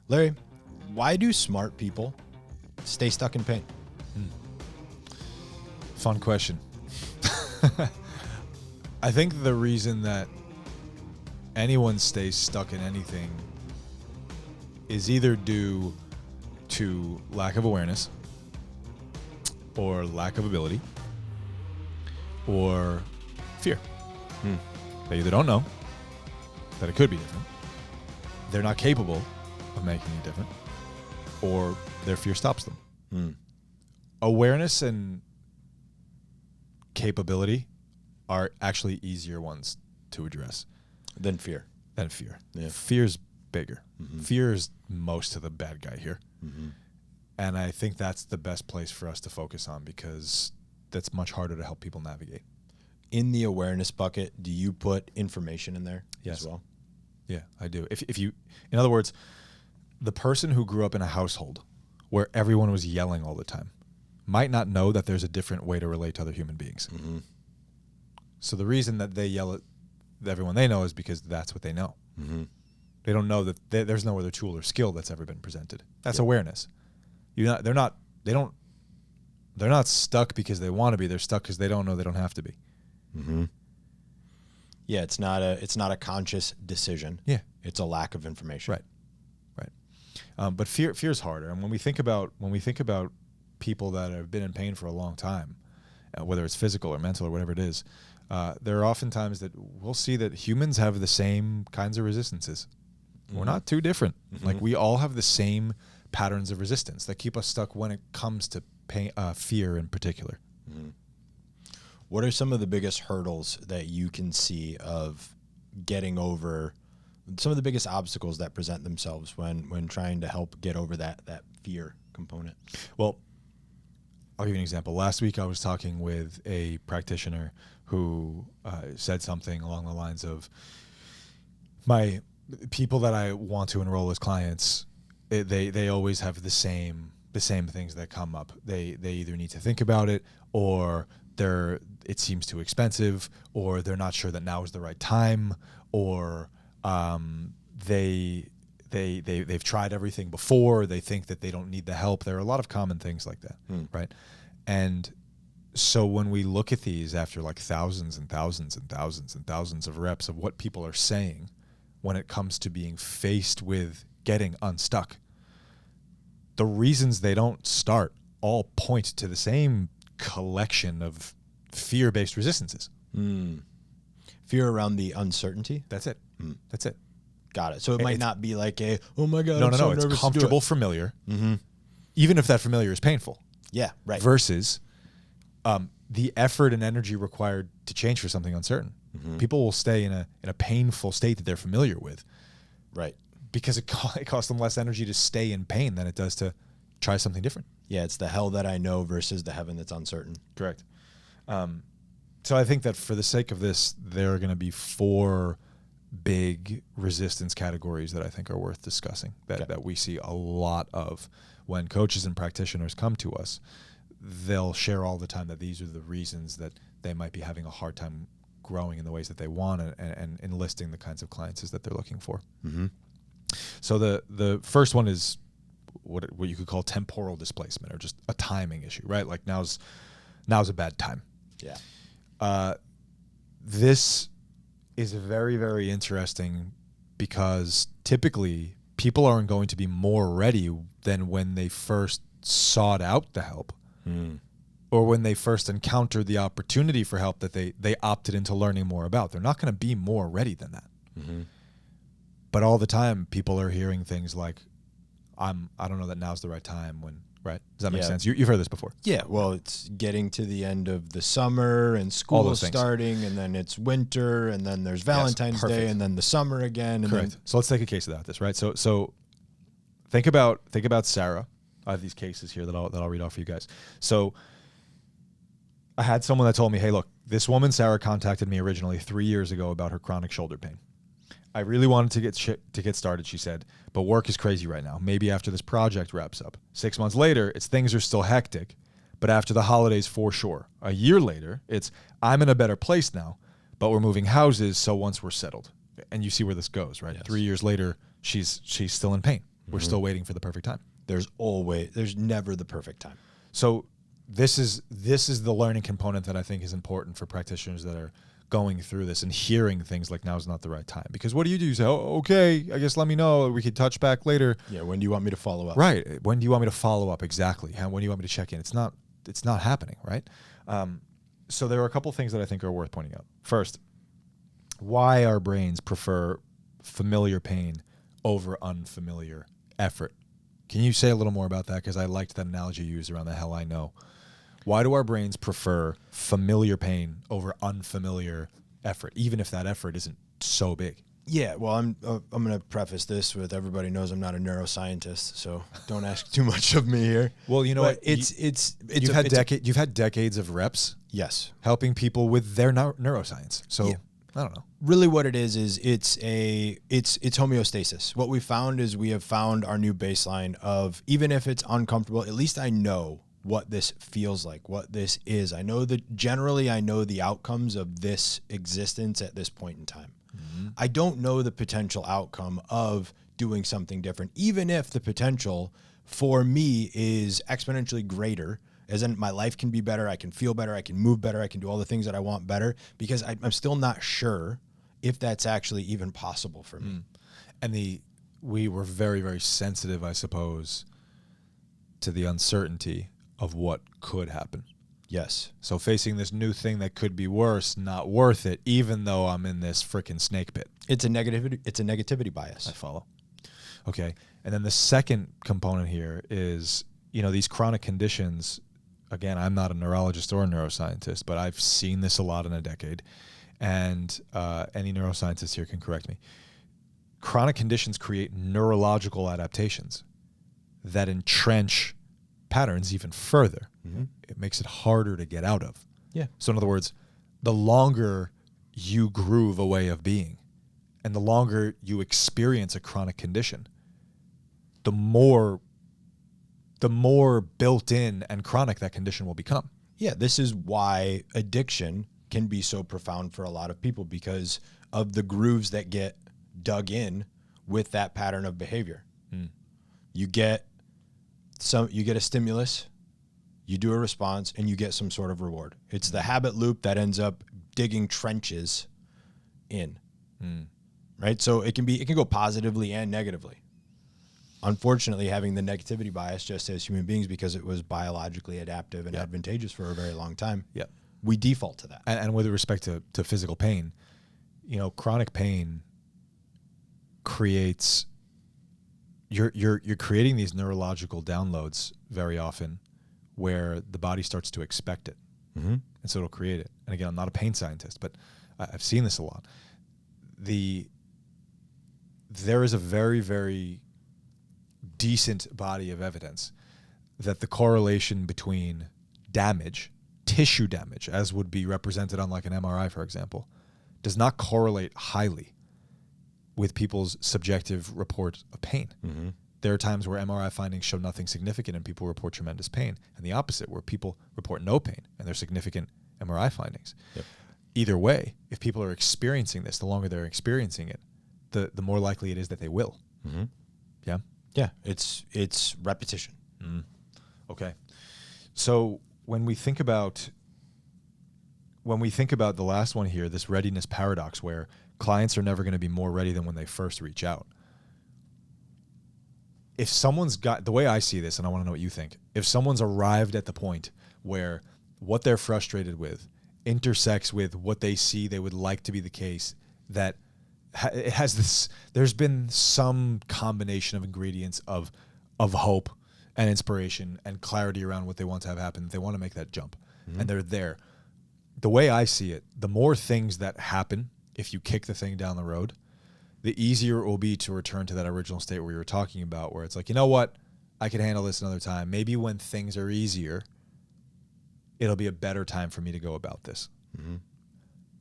Larry, why do smart people stay stuck in pain? Fun question. I think the reason that anyone stays stuck in anything is either due to lack of awareness or lack of ability or fear. They either don't know that it could be different, they're not capable of making it different, or their fear stops them. Awareness and capability are actually easier ones to address Than fear. Yeah. Fear's bigger. Fear is most of the bad guy here. And I think that's the best place for us to focus on, because that's much harder to help people navigate. In the awareness bucket, do you put information in there as well? Yeah, I do. If you, in other words, the person who grew up in a household where everyone was yelling all the time might not know that there's a different way to relate to other human beings. So the reason that they yell at everyone they know is because that's what they know. They don't know that there's no other tool or skill that's ever been presented. That's awareness. They're not stuck because they want to be. They're stuck because they don't know they don't have to be. Yeah, it's not a conscious decision. Yeah, it's a lack of information. Right. But fear is harder. And when we think about people that have been in pain for a long time, whether it's physical or mental or whatever it is, there are often times that we'll see that humans have the same kinds of resistances. We're not too different. Like, we all have the same patterns of resistance that keep us stuck when it comes to pain, fear in particular. What are some of the biggest hurdles that you can see of getting over, some of the biggest obstacles that present themselves when trying to help get over that fear component? Well, I'll give you an example. Last week I was talking with a practitioner who said something along the lines of, my people that I want to enroll as clients, they always have the same things that come up. They either need to think about it, or it seems too expensive, or they're not sure that now is the right time, or they've tried everything before. They think that they don't need the help. There are a lot of common things like that, right? And so when we look at these after like thousands and thousands and thousands and thousands of reps of what people are saying when it comes to being faced with getting unstuck, the reasons they don't start all point to the same collection of fear-based resistances. Fear around the uncertainty? That's it. That's it. Got it. So it might not be like oh my God, no, I'm so it's nervous comfortable, familiar, even if that familiar is painful. Yeah, right. Versus the effort and energy required to change for something uncertain. People will stay in a painful state that they're familiar with. Right. Because it costs them less energy to stay in pain than it does to try something different. Yeah, it's the hell that I know versus the heaven that's uncertain. Correct. So I think that for the sake of this, there are going to be 4 big resistance categories that I think are worth discussing, that we see a lot of when coaches and practitioners come to us. They'll share all the time that these are the reasons that they might be having a hard time growing in the ways that they want, and enlisting the kinds of clients that they're looking for. So the first one is what you could call temporal displacement, or just a timing issue, right? Like now's a bad time. Yeah. This is very, very interesting, because typically people aren't going to be more ready than when they first sought out the help, or when they first encountered the opportunity for help that they opted into learning more about. They're not going to be more ready than that. But all the time, people are hearing things like, I don't know that now's the right time when, right? Does that make sense? You've heard this before. Yeah, well, it's getting to the end of the summer and school is starting, and then it's winter, and then there's Valentine's Day, and then the summer again. And Correct. So let's take a case about this, right? So think about Sarah. I have these cases here that I'll read off for you guys. So I had someone that told me, hey, look, this woman, Sarah, contacted me originally 3 years ago about her chronic shoulder pain. I really wanted to get started, she said, but work is crazy right now. Maybe after this project wraps up. 6 months later, things are still hectic, but after the holidays, for sure. A year later, I'm in a better place now, but we're moving houses, so once we're settled. And you see where this goes, right? Yes. 3 years later, she's still in pain. We're still waiting for the perfect time. There's never the perfect time. So this is the learning component that I think is important for practitioners that are going through this and hearing things like now's not the right time. Because what do? You say, oh, okay, I guess let me know. We could touch back later. Yeah, when do you want me to follow up? Right. When do you want me to follow up? Exactly. When do you want me to check in? It's not happening, right? So there are a couple things that I think are worth pointing out. First, why our brains prefer familiar pain over unfamiliar effort. Can you say a little more about that? Because I liked that analogy you used around the hell I know. Why do our brains prefer familiar pain over unfamiliar effort, even if that effort isn't so big? Yeah, well, I'm going to preface this with everybody knows I'm not a neuroscientist, so don't ask too much of me here. Well, you know what? You've had decades of reps. Yes, helping people with their neuroscience. So yeah. I don't know. Really, what it is it's homeostasis. What we found is we have found our new baseline of, even if it's uncomfortable, at least I know what this feels like, what this is. I know the outcomes of this existence at this point in time. Mm-hmm. I don't know the potential outcome of doing something different, even if the potential for me is exponentially greater, as in my life can be better, I can feel better, I can move better, I can do all the things that I want better, because I'm still not sure if that's actually even possible for me. And we were very, very sensitive, I suppose, to the uncertainty of what could happen. Yes. So facing this new thing that could be worse, not worth it, even though I'm in this freaking snake pit. It's a negativity bias. I follow. Okay. And then the second component here is, these chronic conditions. Again, I'm not a neurologist or a neuroscientist, but I've seen this a lot in a decade. And any neuroscientist here can correct me. Chronic conditions create neurological adaptations that entrench patterns even further. Mm-hmm. It makes it harder to get out of. Yeah. So in other words, the longer you groove a way of being and the longer you experience a chronic condition, the more built in and chronic that condition will become. Yeah, this is why addiction can be so profound for a lot of people, because of the grooves that get dug in with that pattern of behavior. You get a stimulus, you do a response, and you get some sort of reward. It's the habit loop that ends up digging trenches in. Right? So it can go positively and negatively. Unfortunately, having the negativity bias just as human beings, because it was biologically adaptive and advantageous for a very long time, we default to that. And with respect to physical pain, chronic pain creates, you're creating these neurological downloads very often where the body starts to expect it. Mm-hmm. And so it'll create it. And again, I'm not a pain scientist, but I've seen this a lot. There is a very, very decent body of evidence that the correlation between damage, tissue damage, as would be represented on like an MRI, for example, does not correlate highly with people's subjective report of pain. Mm-hmm. There are times where MRI findings show nothing significant and people report tremendous pain, and the opposite, where people report no pain and there's significant MRI findings. Yep. Either way, if people are experiencing this, the longer they're experiencing it, the more likely it is that they will. Mm-hmm. Yeah? Yeah, it's repetition. Mm. Okay. So when we think about the last one here, this readiness paradox, where clients are never going to be more ready than when they first reach out. If someone's got, the way I see this, and I want to know what you think, if someone's arrived at the point where what they're frustrated with intersects with what they see they would like to be the case, that it has this, there's been some combination of ingredients of hope and inspiration and clarity around what they want to have happen. They want to make that jump. Mm-hmm. And they're there. The way I see it, the more things that happen if you kick the thing down the road, the easier it will be to return to that original state where you were talking about, where it's like, you know what, I can handle this another time. Maybe when things are easier, it'll be a better time for me to go about this. Mm-hmm.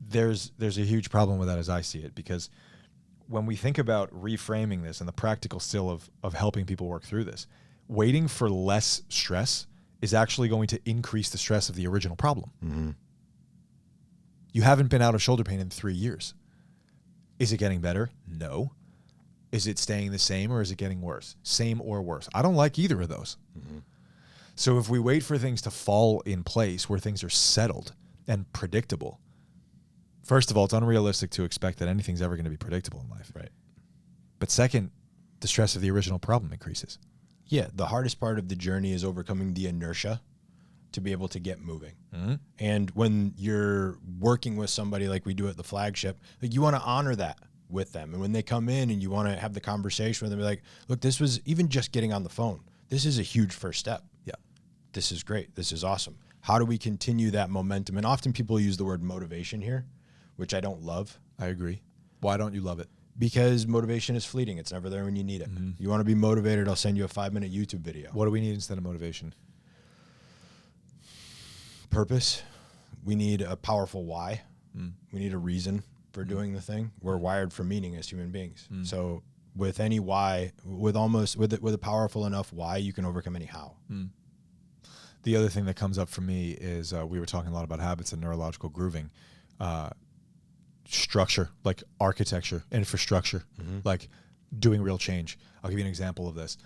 There's a huge problem with that as I see it, because when we think about reframing this and the practical still of helping people work through this, waiting for less stress is actually going to increase the stress of the original problem. Mm-hmm. You haven't been out of shoulder pain in 3 years. Is it getting better? No. Is it staying the same or is it getting worse? Same or worse? I don't like either of those. Mm-hmm. So if we wait for things to fall in place where things are settled and predictable, first of all, it's unrealistic to expect that anything's ever going to be predictable in life. Right. But second, the stress of the original problem increases. Yeah, the hardest part of the journey is overcoming the inertia to be able to get moving. Mm-hmm. And when you're working with somebody like we do at the flagship, like you want to honor that with them. And when they come in and you want to have the conversation with them, be like, look, this was even just getting on the phone. This is a huge first step. Yeah. This is great. This is awesome. How do we continue that momentum? And often people use the word motivation here, which I don't love. I agree. Why don't you love it? Because motivation is fleeting. It's never there when you need it. Mm-hmm. You want to be motivated, I'll send you a 5-minute YouTube video. What do we need instead of motivation? Purpose. We need a powerful why. We need a reason for doing the thing. We're wired for meaning as human beings. So with any why, with a powerful enough why, you can overcome any how. The other thing that comes up for me is we were talking a lot about habits and neurological grooving. Structure, like architecture, infrastructure, like doing real change. I'll give you an example of this.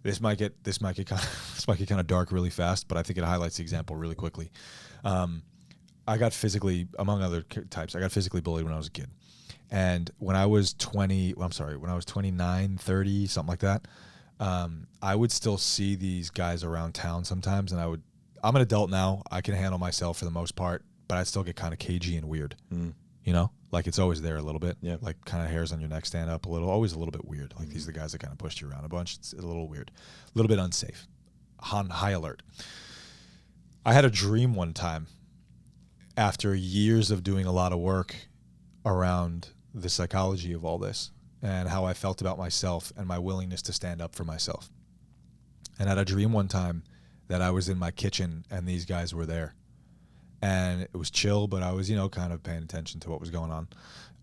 This might get kind of dark really fast, but I think it highlights the example really quickly. I got physically, among other types, I got physically bullied when I was a kid. And when I was 29, 30, something like that, I would still see these guys around town sometimes, and I'm an adult now. I can handle myself for the most part, but I'd still get kind of cagey and weird. You know, like it's always there a little bit. Yeah. Like kind of hairs on your neck stand up a little, always a little bit weird. Like these are the guys that kind of pushed you around a bunch. It's a little weird, a little bit unsafe, high alert. I had a dream one time after years of doing a lot of work around the psychology of all this and how I felt about myself and my willingness to stand up for myself. And I had a dream one time that I was in my kitchen and these guys were there. And it was chill, but I was, kind of paying attention to what was going on.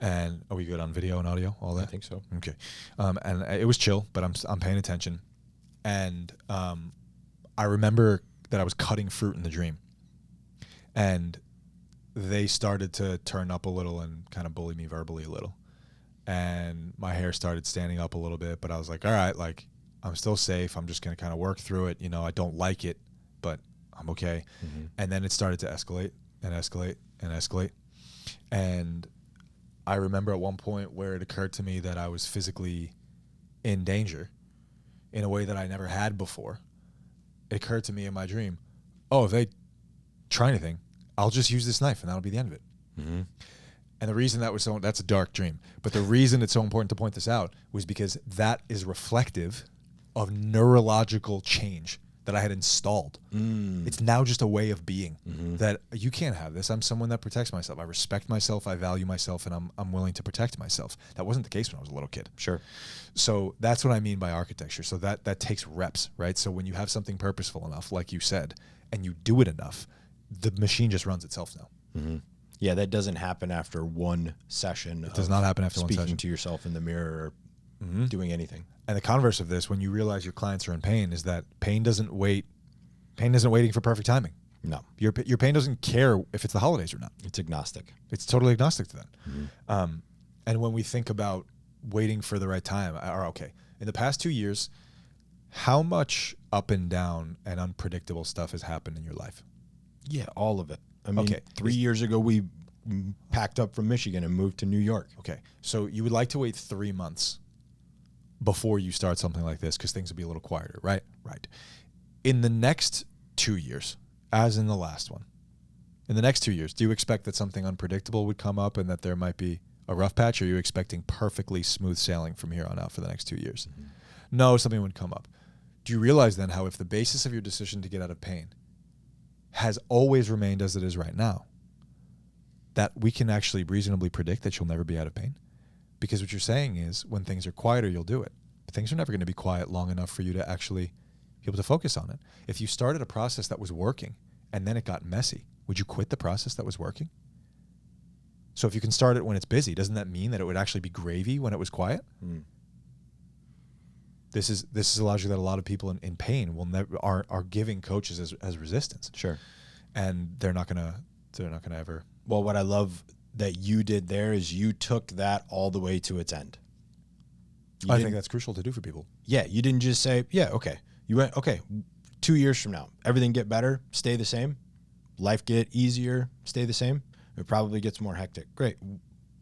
And are we good on video and audio, all that? I think so. Okay. And it was chill, but I'm paying attention. And I remember that I was cutting fruit in the dream. And they started to turn up a little and kind of bully me verbally a little. And my hair started standing up a little bit, but I was like, all right, like I'm still safe. I'm just going to kind of work through it. I don't like it, but I'm okay. And then it started to escalate and escalate and escalate. And I remember at one point where it occurred to me that I was physically in danger in a way that I never had before. It occurred to me in my dream, if they try anything, I'll just use this knife and that'll be the end of it. And the reason that's a dark dream, but the reason it's so important to point this out was because that is reflective of neurological change that I had installed. It's now just a way of being that you can't have this. I'm someone that protects myself. I respect myself. I value myself, and I'm willing to protect myself. That wasn't the case when I was a little kid. Sure. So that's what I mean by architecture. So that takes reps, right? So when you have something purposeful enough, like you said, and you do it enough, the machine just runs itself now. Yeah, that doesn't happen after one session. It does not happen after one session. Speaking to yourself in the mirror or doing anything. And the converse of this, when you realize your clients are in pain, is that pain isn't waiting for perfect timing. No. Your pain doesn't care if it's the holidays or not. It's agnostic. It's totally agnostic to that. And when we think about waiting for the right time, in the past 2 years, how much up and down and unpredictable stuff has happened in your life? Yeah, all of it. I mean, 3 years ago, we packed up from Michigan and moved to New York. Okay. So you would like to wait 3 months before you start something like this because things will be a little quieter, right? Right. In the next 2 years, as in the last one, in the next 2 years, do you expect that something unpredictable would come up and that there might be a rough patch, or are you expecting perfectly smooth sailing from here on out for the next 2 years? No, something would come up. Do you realize then how if the basis of your decision to get out of pain has always remained as it is right now, that we can actually reasonably predict that you'll never be out of pain? Because what you're saying is when things are quieter, you'll do it. But things are never going to be quiet long enough for you to actually be able to focus on it. If you started a process that was working and then it got messy, would you quit the process that was working? So if you can start it when it's busy, doesn't that mean that it would actually be gravy when it was quiet? This is a logic that a lot of people in pain will never are giving coaches as resistance. Sure. And they're not gonna ever. Well, what I love that you did there is you took that all the way to its end. I think that's crucial to do for people. Yeah, you didn't just say, yeah, okay. You went, okay, 2 years from now, everything get better, stay the same. Life get easier, stay the same. It probably gets more hectic. Great.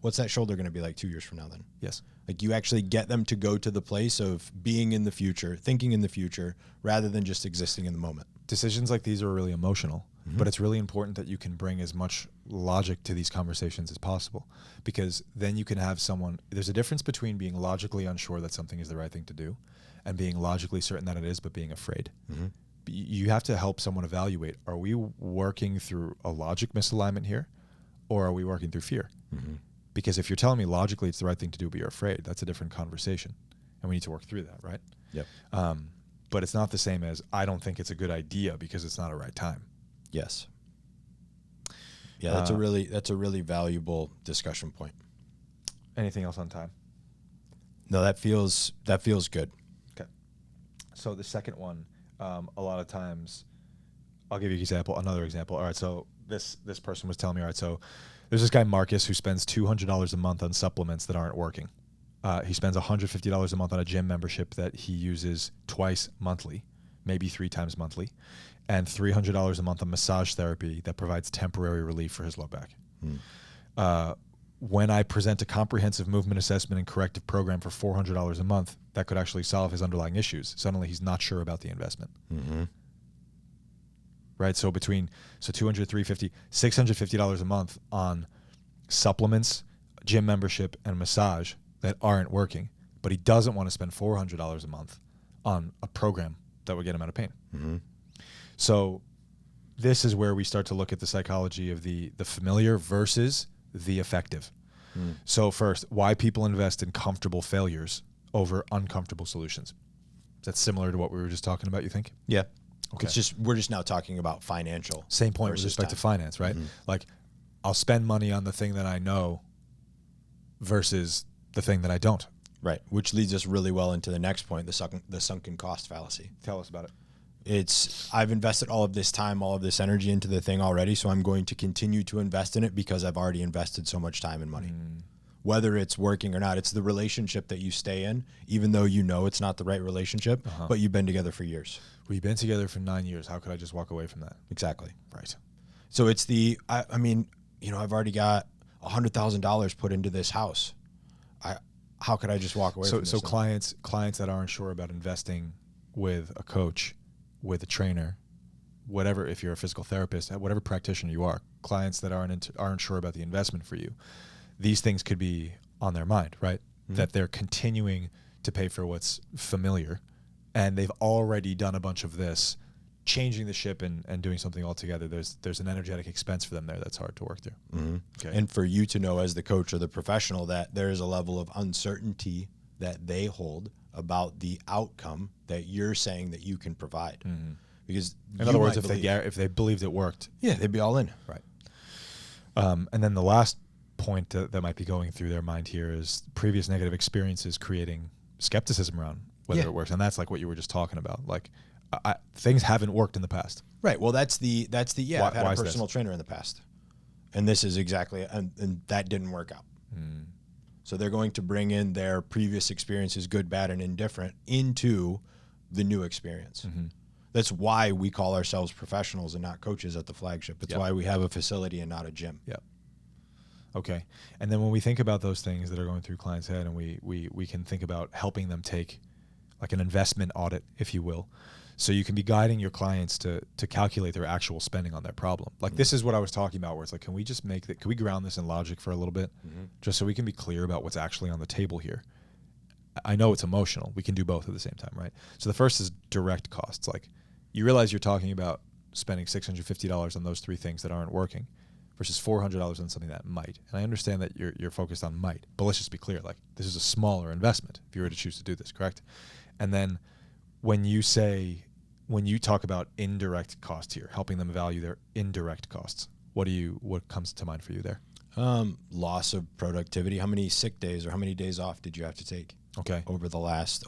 What's that shoulder going to be like 2 years from now then? Yes. Like you actually get them to go to the place of being in the future, thinking in the future, rather than just existing in the moment. Decisions like these are really emotional, but it's really important that you can bring as much logic to these conversations as possible, because then you can have someone, there's a difference between being logically unsure that something is the right thing to do and being logically certain that it is, but being afraid. You have to help someone evaluate, are we working through a logic misalignment here, or are we working through fear? Because if you're telling me logically it's the right thing to do, but you're afraid, that's a different conversation. And we need to work through that, right? Yep. But it's not the same as, I don't think it's a good idea because it's not a right time. Yes. Yeah, that's a really valuable discussion point. Anything else on time? No, that feels good. Okay. So the second one, a lot of times, I'll give you another example. All right, so this person was telling me, all right, so there's this guy Marcus who spends $200 a month on supplements that aren't working. He spends $150 a month on a gym membership that he uses twice monthly, maybe 3 times monthly, and $300 a month on massage therapy that provides temporary relief for his low back. When I present a comprehensive movement assessment and corrective program for $400 a month, that could actually solve his underlying issues. Suddenly he's not sure about the investment. Right? So $200, $350, $650 a month on supplements, gym membership, and massage that aren't working, but he doesn't want to spend $400 a month on a program that would get him out of pain. So this is where we start to look at the psychology of the familiar versus the effective. So first, why people invest in comfortable failures over uncomfortable solutions. That's similar to what we were just talking about, you think? Yeah. Okay. We're just now talking about financial. Same point with respect to finance, right? Like, I'll spend money on the thing that I know versus the thing that I don't. Right, which leads us really well into the next point, the sunken cost fallacy. Tell us about it. I've invested all of this time, all of this energy into the thing already, so I'm going to continue to invest in it because I've already invested so much time and money. Whether it's working or not, it's the relationship that you stay in, even though you know it's not the right relationship, but you've been together for years. We've been together for 9 years. How could I just walk away from that? Exactly. Right. So it's I mean, I've already got $100,000 put into this house. How could I just walk away from this? So clients that aren't sure about investing with a coach, with a trainer, whatever, if you're a physical therapist, whatever practitioner you are, clients that aren't sure about the investment for you, these things could be on their mind, right? That they're continuing to pay for what's familiar, and they've already done a bunch of this, changing the ship and doing something altogether. There's an energetic expense for them there that's hard to work through. Okay. And for you to know as the coach or the professional that there is a level of uncertainty that they hold about the outcome that you're saying that you can provide. Because in other words, if they believed it worked, yeah, they'd be all in. Right. And then the last point that might be going through their mind here is previous negative experiences creating skepticism around whether it works, and that's like what you were just talking about. Like, things haven't worked in the past. Right. Well, that's the I've had a personal trainer in the past, and this is exactly and that didn't work out. So they're going to bring in their previous experiences, good, bad, and indifferent, into the new experience. That's why we call ourselves professionals and not coaches at the flagship. It's why we have a facility and not a gym. Yep. Okay. And then when we think about those things that are going through clients' head, and we can think about helping them take like an investment audit, if you will. So you can be guiding your clients to calculate their actual spending on their problem. Like this is what I was talking about, where it's like, can we just can we ground this in logic for a little bit, just so we can be clear about what's actually on the table here? I know it's emotional. We can do both at the same time, right? So the first is direct costs. Like, you realize you're talking about spending $650 on those 3 things that aren't working versus $400 on something that might. And I understand that you're focused on might, but let's just be clear. Like, this is a smaller investment if you were to choose to do this, correct? And then when you talk about indirect costs here, helping them value their indirect costs, what comes to mind for you there? Loss of productivity. How many sick days or how many days off did you have to take? Okay. Over the last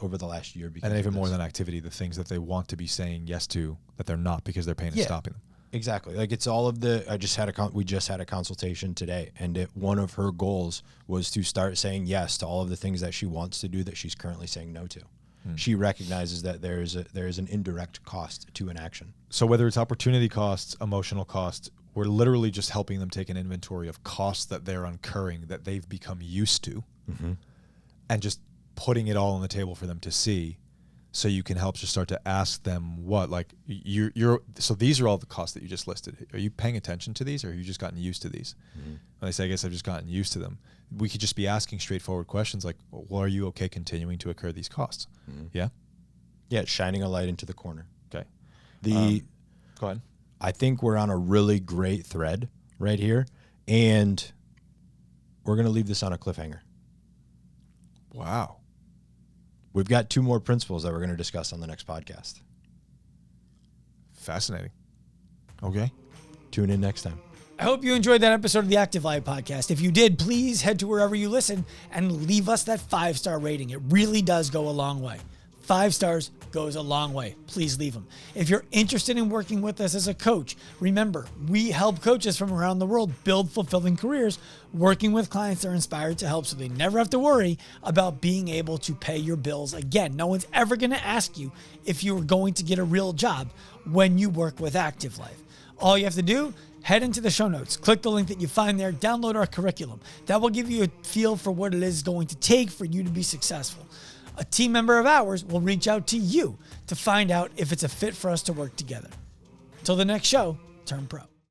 year. And even more than activity, the things that they want to be saying yes to that they're not because their pain is stopping them. Exactly. Like it's all of the, we just had a consultation today, and one of her goals was to start saying yes to all of the things that she wants to do that she's currently saying no to. She recognizes that there is an indirect cost to inaction. So whether it's opportunity costs, emotional costs, we're literally just helping them take an inventory of costs that they're incurring that they've become used to, and just putting it all on the table for them to see. So you can help just start to ask them what, like so these are all the costs that you just listed. Are you paying attention to these, or have you just gotten used to these? And they say, I guess I've just gotten used to them. We could just be asking straightforward questions like, well, are you okay continuing to incur these costs? Yeah. Yeah. It's shining a light into the corner. Okay. Go ahead. I think we're on a really great thread right here, and we're going to leave this on a cliffhanger. Wow. We've got 2 more principles that we're going to discuss on the next podcast. Fascinating. Okay. Tune in next time. I hope you enjoyed that episode of the Active Life podcast. If you did, please head to wherever you listen and leave us that 5-star rating. It really does go a long way. 5 stars goes a long way. Please leave them. If you're interested in working with us as a coach, remember, we help coaches from around the world build fulfilling careers, working with clients they're inspired to help so they never have to worry about being able to pay your bills again. No one's ever going to ask you if you are going to get a real job when you work with Active Life. All you have to do, head into the show notes, click the link that you find there, download our curriculum. That will give you a feel for what it is going to take for you to be successful. A team member of ours will reach out to you to find out if it's a fit for us to work together. Till the next show, turn pro.